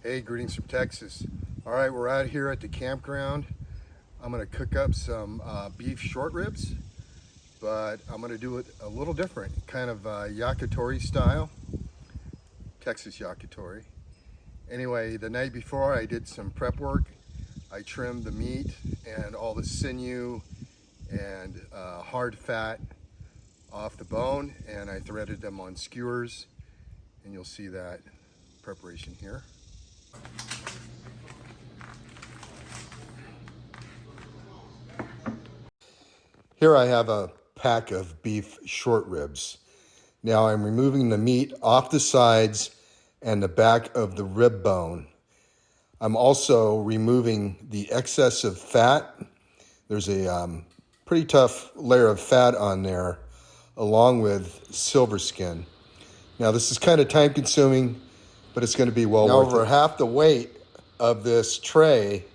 Hey, greetings from Texas. All right, we're out here at the campground. I'm gonna cook up some beef short ribs, but I'm gonna do it a little different, kind of yakitori style, Texas yakitori. Anyway, the night before I did some prep work. I trimmed the meat and all the sinew and hard fat off the bone, and I threaded them on skewers, and you'll see that preparation here. Here I have a pack of beef short ribs. Now I'm removing the meat off the sides and the back of the rib bone. I'm also removing the excess of fat. There's a pretty tough layer of fat on there, along with silver skin. Now this is kind of time consuming, but it's going to be well worth it. Over half the weight of this tray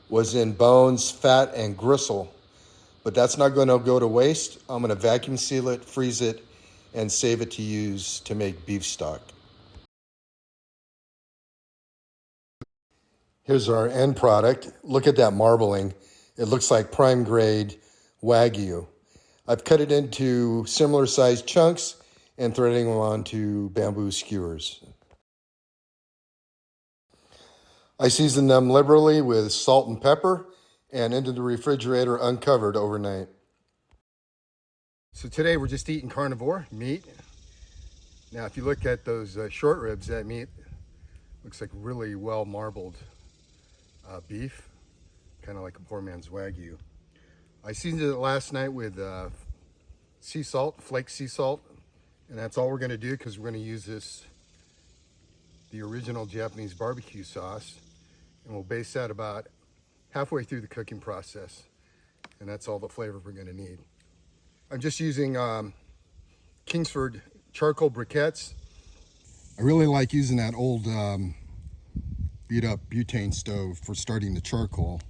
was in bones, fat, and gristle. But that's not going to go to waste. I'm going to vacuum seal it, freeze it, and save it to use to make beef stock. Here's our end product. Look at that marbling. It looks like prime grade Wagyu. I've cut it into similar sized chunks and threading them onto bamboo skewers. I season them liberally with salt and pepper and into the refrigerator uncovered overnight. So today we're just eating carnivore meat. Now if you look at those short ribs, that meat looks like really well marbled beef, kind of like a poor man's Wagyu. I seasoned it last night with sea salt, flake sea salt, and that's all we're going to do because we're going to use the original Japanese barbecue sauce, and we'll base that about halfway through the cooking process, and that's all the flavor we're going to need. I'm just using Kingsford charcoal briquettes. I really like using that old beat up butane stove for starting the charcoal.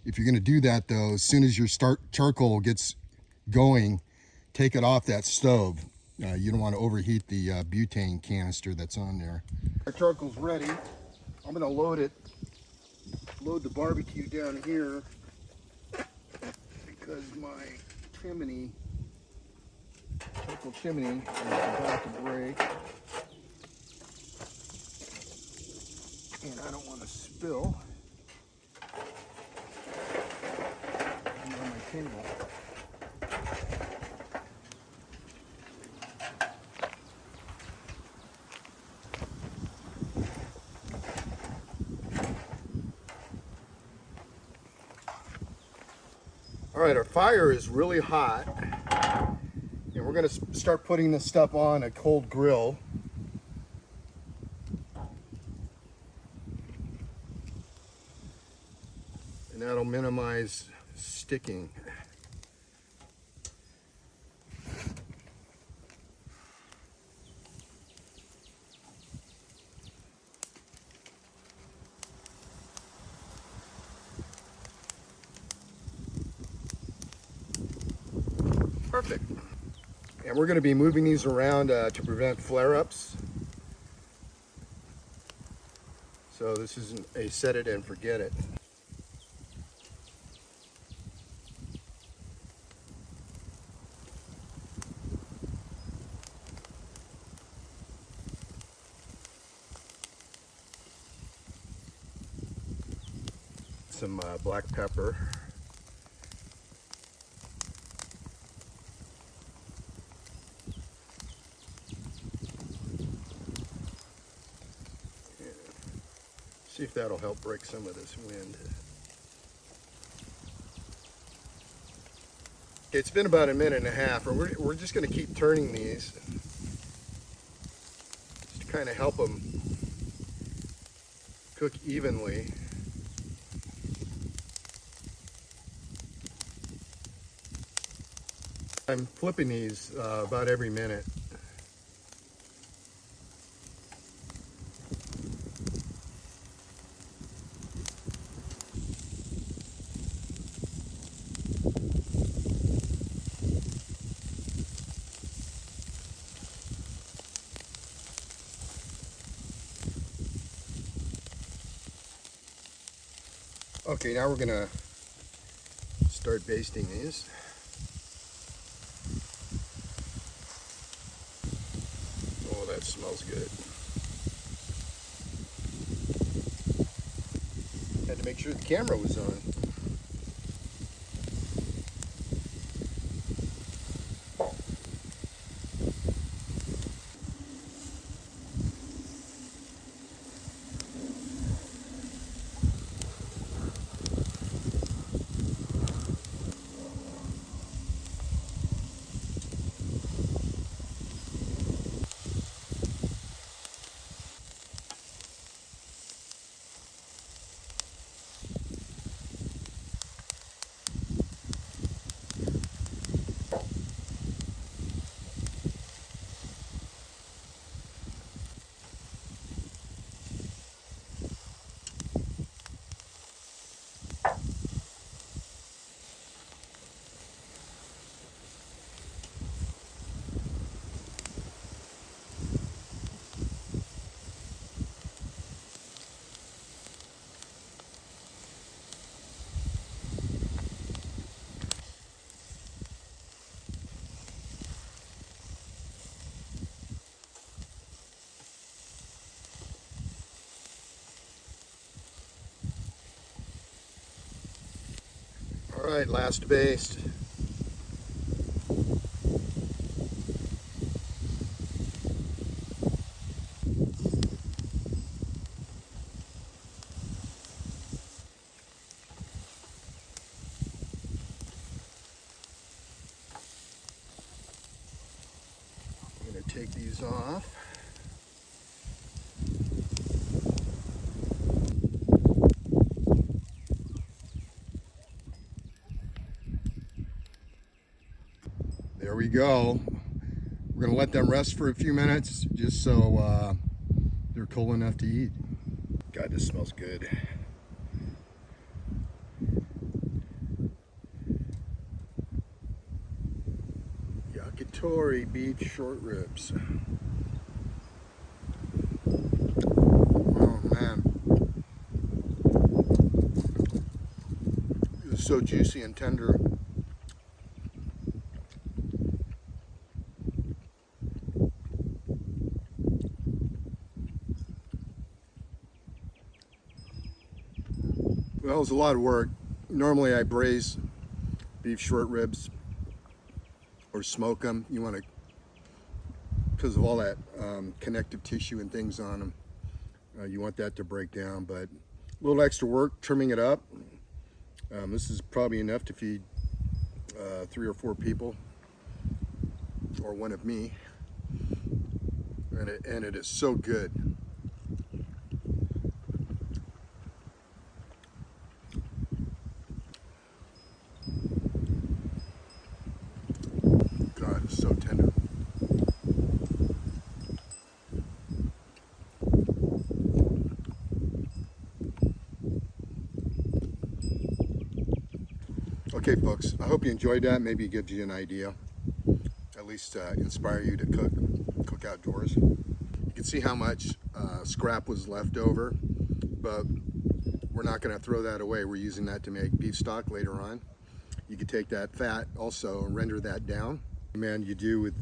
If you're going to do that though, as soon as your charcoal gets going, take it off that stove. You don't want to overheat the butane canister that's on there. Our charcoal's ready. I'm going to load the barbecue down here because my charcoal chimney is about to break, and I don't want to spill on my table. All right, our fire is really hot, and we're going to start putting this stuff on a cold grill. And that'll minimize sticking. Perfect. And we're going to be moving these around to prevent flare-ups. So this isn't a set it and forget it. Some black pepper. See if that'll help break some of this wind. It's been about a minute and a half, and we're just going to keep turning these just to kind of help them cook evenly. I'm flipping these about every minute. Okay, now we're gonna start basting these. Oh, that smells good. Had to make sure the camera was on. All right, last baste. I'm gonna take these off. There we go. We're gonna let them rest for a few minutes just so they're cool enough to eat. God, this smells good. Yakitori beef short ribs. Oh man. It's so juicy and tender. Well, it was a lot of work. Normally I braise beef short ribs or smoke them. You want to, because of all that connective tissue and things on them, you want that to break down. But a little extra work trimming it up. This is probably enough to feed 3 or 4 people, or one of me. And it is so good. God, it's so tender. Okay, folks, I hope you enjoyed that. Maybe it gives you an idea, at least inspire you to cook outdoors. You can see how much scrap was left over, but we're not going to throw that away. We're using that to make beef stock later on. You could take that fat also and render that down. Man, you do with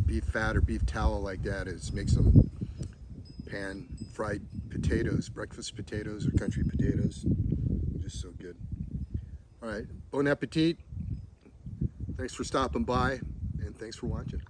beef fat or beef tallow like that is make some pan fried potatoes, breakfast potatoes or country potatoes. Just so good. All right, bon appetit. Thanks for stopping by, and thanks for watching.